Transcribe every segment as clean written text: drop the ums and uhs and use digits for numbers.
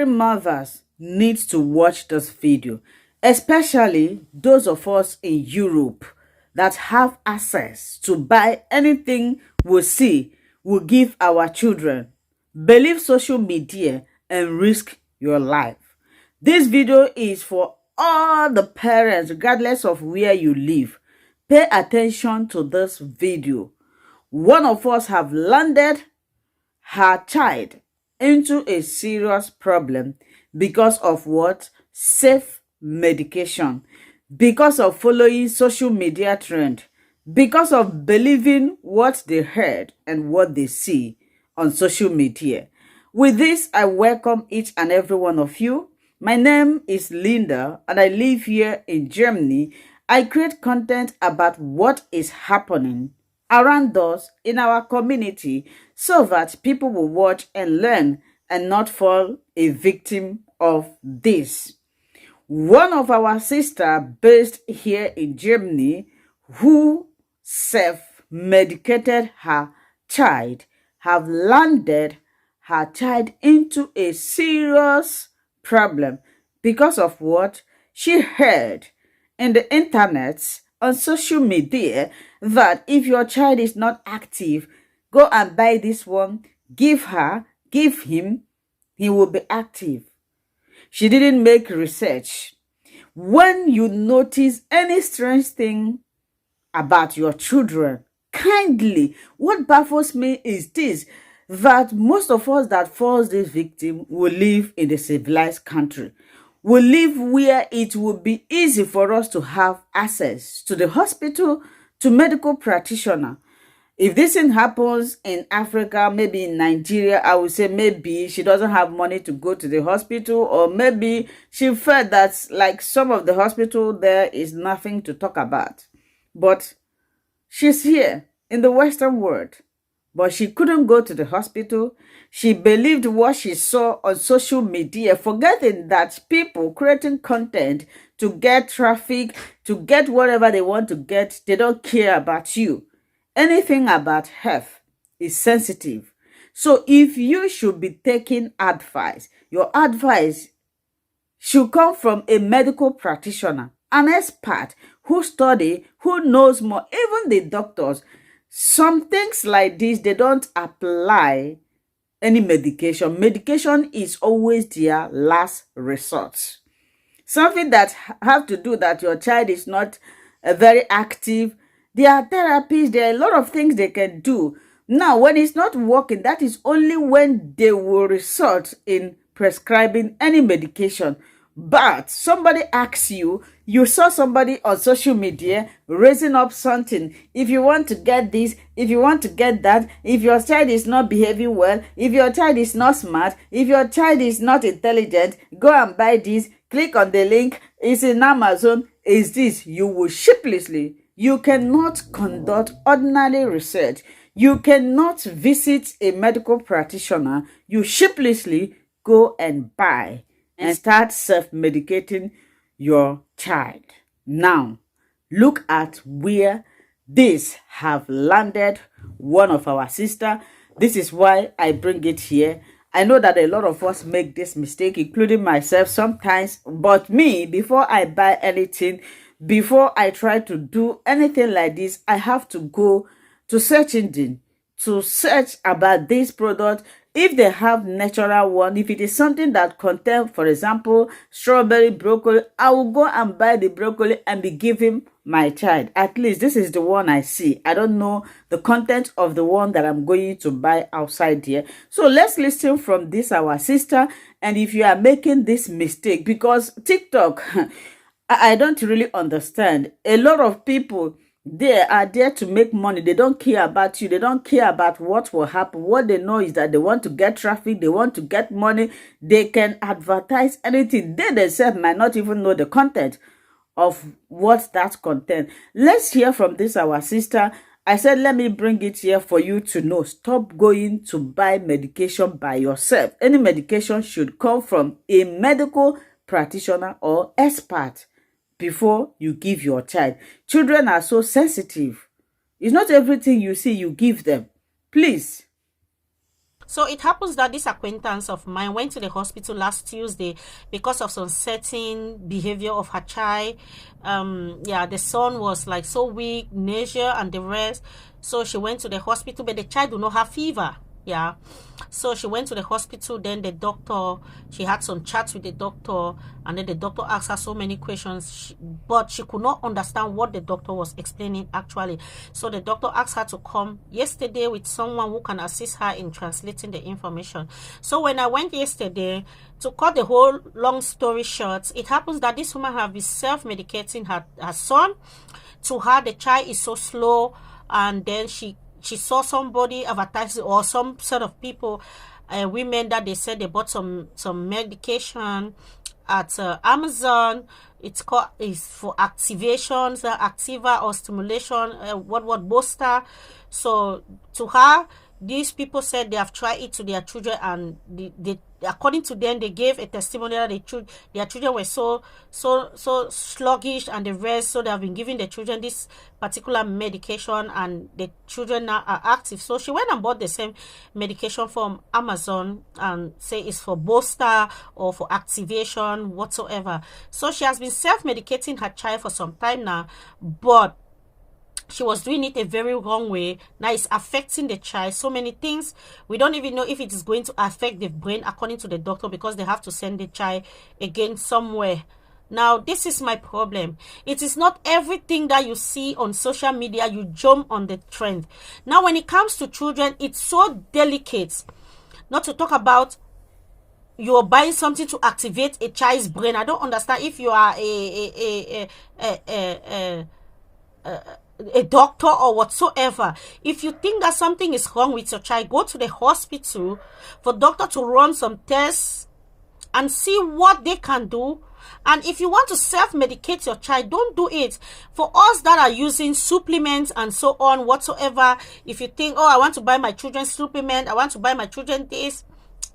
Mothers need to watch this video, especially those of us in Europe that have access to buy anything we see we give our children. Believe social media and risk your life. This video is for all the parents, regardless of where you live. Pay attention to this video. One of us have landed her child into a serious problem because of what? Self-medication. Because of following social media trend. Because of believing what they heard and what they see on social media. With this, I welcome each and every one of you. My name is Linda and I live here in Germany. I create content about what is happening around us in our community so that people will watch and learn and not fall a victim of this. One of our sister based here in Germany who self-medicated her child have landed her child into a serious problem because of what she heard in the internet on social media that if your child is not active, go and buy this one, give her, give him, he will be active. She didn't make research. When you notice any strange thing about your children, kindly, what baffles me is this, that most of us that falls this victim will live in a civilized country. Will live where it will be easy for us to have access to the hospital, to medical practitioner. If this thing happens in Africa, maybe in Nigeria, I would say maybe she doesn't have money to go to the hospital, or maybe she felt that like some of the hospital there is nothing to talk about. But she's here in the Western world, but she couldn't go to the hospital. She believed what she saw on social media, forgetting that people creating content to get traffic, to get whatever they want to get, they don't care about you. Anything about health is sensitive. So if you should be taking advice, your advice should come from a medical practitioner, an expert who study, who knows more, even the doctors. Some things like this, they don't apply any medication. Medication is always their last resort. Something that have to do that your child is not very active. There are therapies, there are a lot of things they can do. Now, when it's not working, that is only when they will resort in prescribing any medication. But somebody asks you, you saw somebody on social media raising up something. If you want to get this, if you want to get that, if your child is not behaving well, if your child is not smart, if your child is not intelligent, go and buy this, click on the link, it's in Amazon, is this, you will sheepishly. You cannot conduct ordinary research. You cannot visit a medical practitioner. You sheepishly go and buy and start self-medicating your child. Now, look at where this have landed one of our sister. This is why I bring it here. I know that a lot of us make this mistake, including myself sometimes. But me, before I buy anything, before I try to do anything like this, I have to go to search engine to search about this product. If they have natural one, if it is something that contains, for example, strawberry, broccoli, I will go and buy the broccoli and be giving my child. At least this is the one I see. I don't know the content of the one that I'm going to buy outside here. So let's listen from this, our sister. And if you are making this mistake, because TikTok, I don't really understand. A lot of people, they are there to make money. They don't care about you. They don't care about what will happen. What they know is that they want to get traffic. They want to get money. They can advertise anything. They themselves might not even know the content of what that content. Let's hear from this, our sister. I said, let me bring it here for you to know. Stop going to buy medication by yourself. Any medication should come from a medical practitioner or expert before you give your child. Children are so sensitive. It's not everything you see you give them. Please. So it happens that this acquaintance of mine went to the hospital last Tuesday because of some certain behavior of her child. Yeah, the son was like so weak, nausea and the rest. So she went to the hospital, but the child do not have fever. Yeah, so she went to the hospital. Then the doctor, she had some chats with the doctor, and then the doctor asked her so many questions, but she could not understand what the doctor was explaining actually. So the doctor asked her to come yesterday with someone who can assist her in translating the information. So when I went yesterday, to cut the whole long story short, it happens that this woman have been self-medicating her son. To her, the child is so slow, and then she saw somebody advertising, or some sort of people, women, that they said they bought some medication at Amazon. It's for activations, activa or stimulation, what booster. So to her, these people said they have tried it to their children, and they according to them, they gave a testimony that their children were so sluggish and the rest. So they have been giving the children this particular medication, and the children now are active. So she went and bought the same medication from Amazon and say it's for booster or for activation whatsoever. So she has been self-medicating her child for some time now, but she was doing it a very wrong way. Now it's affecting the child. So many things. We don't even know if it is going to affect the brain according to the doctor, because they have to send the child again somewhere. Now, this is my problem. It is not everything that you see on social media, you jump on the trend. Now, when it comes to children, it's so delicate. Not to talk about you're buying something to activate a child's brain. I don't understand if you are a doctor or whatsoever. If you think that something is wrong with your child, go to the hospital for doctor to run some tests and see what they can do. And if you want to self-medicate your child, don't do it. For us that are using supplements and so on whatsoever, if you think, oh, I want to buy my children supplement, I want to buy my children this,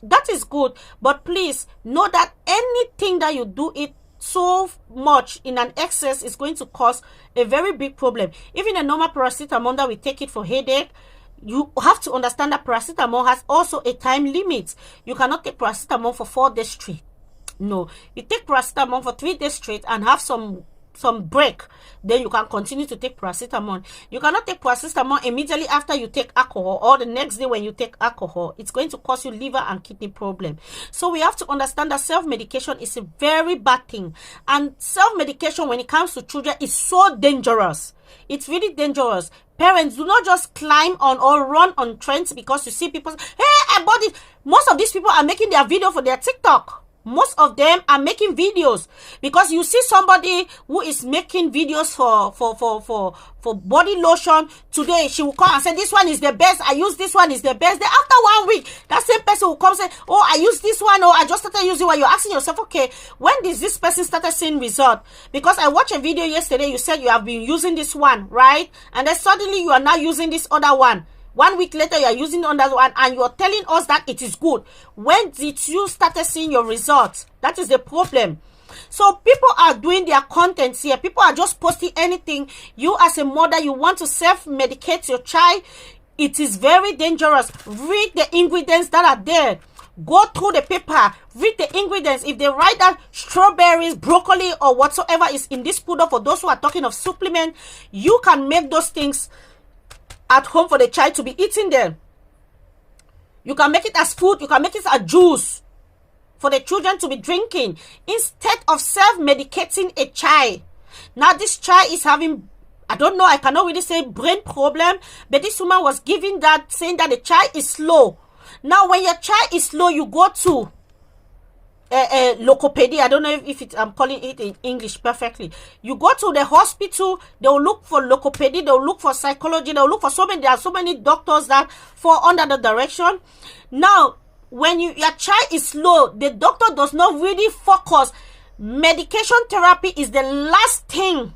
that is good. But please know that anything that you do it so much in an excess is going to cause a very big problem. Even a normal paracetamol that we take it for headache, you have to understand that paracetamol has also a time limit. You cannot take paracetamol for 4 days straight. No, you take paracetamol for 3 days straight and have some break, then you can continue to take paracetamol. You cannot take paracetamol immediately after you take alcohol, or the next day when you take alcohol. It's going to cause you liver and kidney problem. So we have to understand that self-medication is a very bad thing, and self-medication when it comes to children is so dangerous. It's really dangerous. Parents, do not just climb on or run on trends because you see people say, hey, I bought it. Most of these people are making their video for their TikTok. Most of them are making videos because you see somebody who is making videos for body lotion. Today she will come and say, this one is the best, I use this one is the best. Then after 1 week, that same person will come and say, oh, I use this one, or I just started using one. You're asking yourself, okay, when did this person started seeing result? Because I watched a video yesterday, you said you have been using this one, right? And then suddenly you are now using this other one. 1 week later, you are using the other one, and you are telling us that it is good. When did you start seeing your results? That is the problem. So people are doing their content here. People are just posting anything. You as a mother, you want to self-medicate your child. It is very dangerous. Read the ingredients that are there. Go through the paper. Read the ingredients. If they write that strawberries, broccoli, or whatsoever is in this powder, for those who are talking of supplement, you can make those things at home for the child to be eating them. You can make it as food. You can make it as juice for the children to be drinking instead of self-medicating a child. Now this child is having, I don't know, I cannot really say brain problem, but this woman was giving that, saying that the child is slow. Now when your child is slow, you go to logopedy. I don't know if I'm calling it in English perfectly. You go to the hospital, they will look for logopedy, they will look for psychology, they will look for so many. There are so many doctors that fall under the direction. Now, when your child is slow, the doctor does not really focus. Medication therapy is the last thing.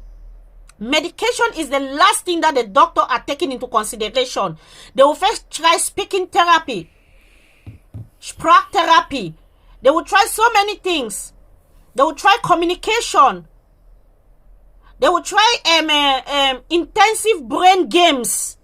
Medication is the last thing that the doctor are taking into consideration. They will first try speaking therapy, sprach therapy. They will try so many things. They will try communication. They will try intensive brain games.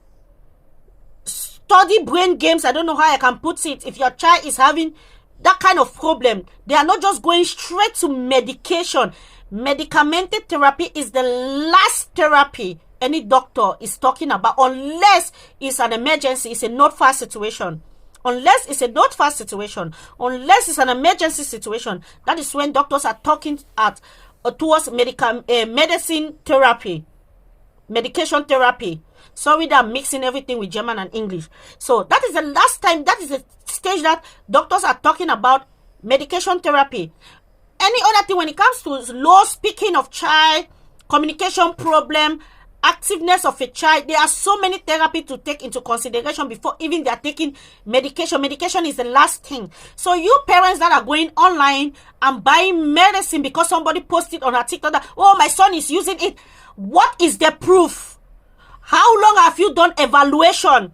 study brain games. I don't know how I can put it. If your child is having that kind of problem, they are not just going straight to medication. Medicamented therapy is the last therapy any doctor is talking about, unless it's an emergency, it's a not fast situation. Unless it's a not fast situation, unless it's an emergency situation, that is when doctors are talking towards medicine therapy, medication therapy. Sorry that I'm mixing everything with German and English. So that is the last time, that is the stage that doctors are talking about medication therapy. Any other thing when it comes to low speaking of child, communication problem, activeness of a child, there are so many therapy to take into consideration before even they are taking medication. Medication is the last thing. So you parents that are going online and buying medicine because somebody posted on a TikTok that, oh, my son is using it. What is the proof? How long have you done evaluation?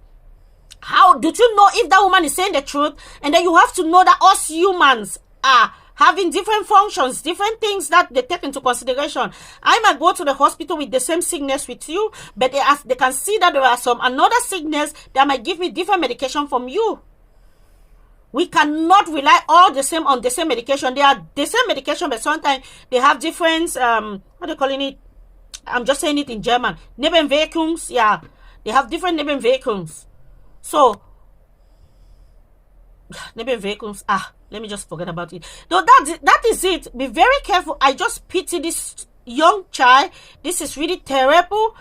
How did you know if that woman is saying the truth? And then you have to know that us humans are having different functions, different things that they take into consideration. I might go to the hospital with the same sickness with you, but they can see that there are some another sickness that might give me different medication from you. We cannot rely all the same on the same medication. They are the same medication, but sometimes they have different, what are they calling it? I'm just saying it in German. Nebenwirkungen, yeah. They have different Nebenwirkungen. So, Nebenwirkungen, let me just forget about it. No, that is it. Be very careful. I just pity this young child. This is really terrible.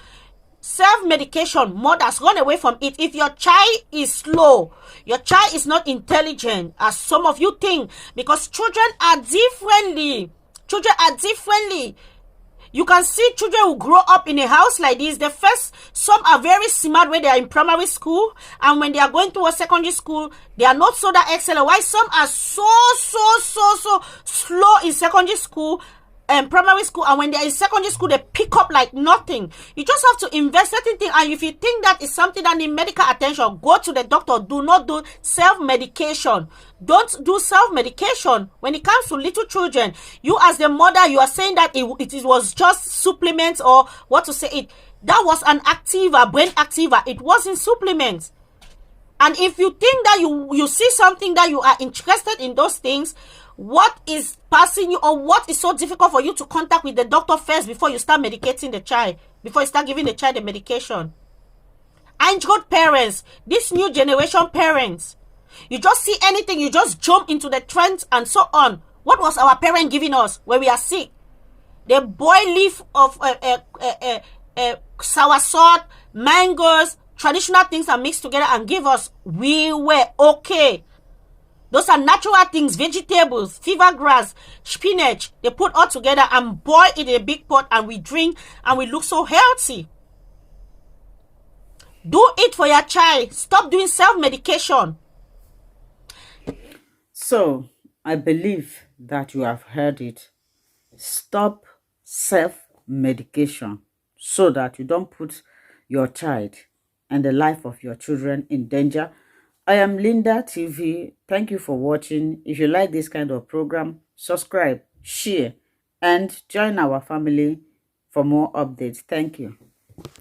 Self-medication, mothers, run away from it. If your child is slow, your child is not intelligent, as some of you think, because children are differently. Children are differently. You can see children who grow up in a house like this. Some are very smart when they are in primary school, and when they are going towards secondary school, they are not so that excellent. Why some are so slow in secondary school and primary school, and when they're in secondary school, they pick up like nothing. You just have to invest certain things, and if you think that is something that needs medical attention, go to the doctor. Do not do self-medication. Don't do self-medication when it comes to little children. You as the mother, you are saying that it was just supplements, or what to say it. That was an activa, brain activa. It wasn't supplements. And if you think that you see something that you are interested in those things, what is passing you, or what is so difficult for you to contact with the doctor first before you start medicating the child, before you start giving the child the medication? And good parents, this new generation parents, you just see anything, you just jump into the trends and so on. What was our parent giving us when we are sick? The boiled leaf of soursop, mangoes, traditional things are mixed together and give us. We were okay. Those are natural things, vegetables, fever grass, spinach. They put all together and boil it in a big pot, and we drink and we look so healthy. Do it for your child. Stop doing self-medication. So, I believe that you have heard it. Stop self-medication so that you don't put your child and the life of your children in danger. I am Linda TV. Thank you for watching. If you like this kind of program, subscribe, share, and join our family for more updates. Thank you.